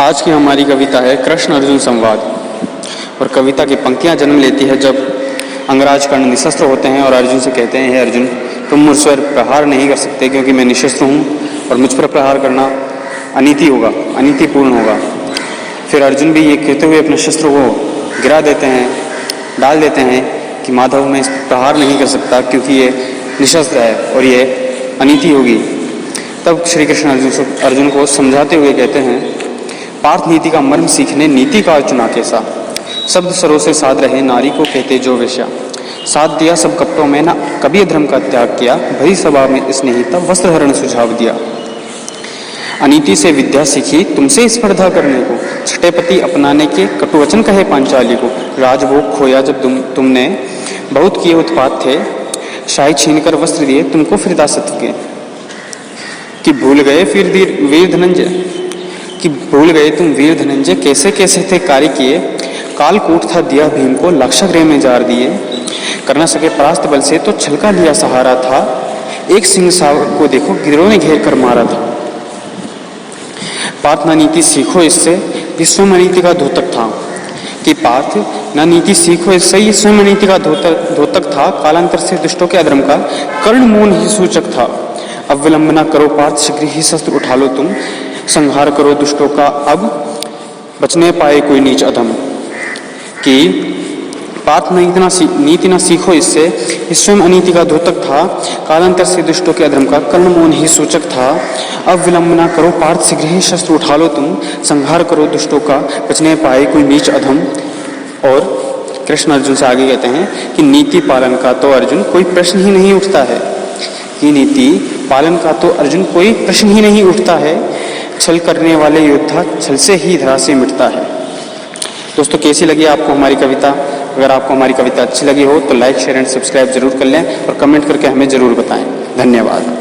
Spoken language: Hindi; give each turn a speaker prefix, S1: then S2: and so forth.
S1: आज की हमारी कविता है कृष्ण अर्जुन संवाद। और कविता की पंक्तियां जन्म लेती है जब अंगराज कर्ण निशस्त्र होते हैं और अर्जुन से कहते हैं, हे अर्जुन, तुम मुझ पर प्रहार नहीं कर सकते क्योंकि मैं निशस्त्र हूँ और मुझ पर प्रहार करना अनीति होगा, अनीतिपूर्ण होगा। फिर अर्जुन भी ये कहते हुए अपने शस्त्र को गिरा देते हैं, डाल देते हैं कि माधव मैं इस पर प्रहार नहीं कर सकता क्योंकि ये निशस्त्र है और ये अनीति होगी। तब श्री कृष्ण अर्जुन को समझाते हुए कहते हैं, पार्थ नीति का मर्म सीखने नीति का चुना कैसा, शब्द सरों से साध रहे नारी को कहते जो वेश्या, साथ दिया सब कपटों में ना कभी धर्म का त्याग किया, भरी सभा में इसने ही तब वस्त्रहरण सुझाव दिया। अनीति से विद्या सीखी तुमसे स्पर्धा करने को, छठेपति अपनाने के कटुवचन कहे पांचाली को, राजभोग खोया जब तुमने बहुत किए उत्पात थे, शाही छीनकर वस्त्र दिए तुमको फिर दासत्व के, कि भूल गए फिर वीर धनंजय, कि भूल गए तुम वीर धनंजय कैसे कैसे थे कार्य किए, कालकूट था दिया भीम को लाक्षागृह में जार दिए, कर न सके परास्त बल से तो छलका लिया सहारा था, एक सिंह सावर को देखो गिरोह ने घेर कर मारा था। पार्थ न नीति सीखो इससे ये स्वयं अनीति का धोतक था, कि पार्थ न नीति सीखो इससे ये स्वयं अनीति का धोतक था, कालांतर से दुष्टों के अधर्म का कर्ण मौन ही सूचक था। अब विलंब न करो पार्थ, शीघ्र ही शस्त्र उठा लो तुम, संहार करो दुष्टों का अब बचने पाए कोई नीच अधम। कि पार्थ नीति न सीखो इससे स्वयं अनीति का धोतक था, कालांतर से दुष्टों के अधर्म का कर्ण मौन ही सूचक था। अब विलंब न करो पार्थ, शीघ्र ही शस्त्र उठा लो तुम, संहार करो दुष्टों का बचने पाए कोई नीच अधम। और कृष्ण अर्जुन से आगे कहते हैं कि नीति पालन का तो अर्जुन कोई प्रश्न ही नहीं उठता है, कि नीति पालन का तो अर्जुन कोई प्रश्न ही नहीं उठता है, छल करने वाले योद्धा छल से ही धरा से मिटता है। दोस्तों, कैसी लगी आपको हमारी कविता? अगर आपको हमारी कविता अच्छी लगी हो तो लाइक, शेयर एंड सब्सक्राइब जरूर कर लें और कमेंट करके हमें जरूर बताएं। धन्यवाद।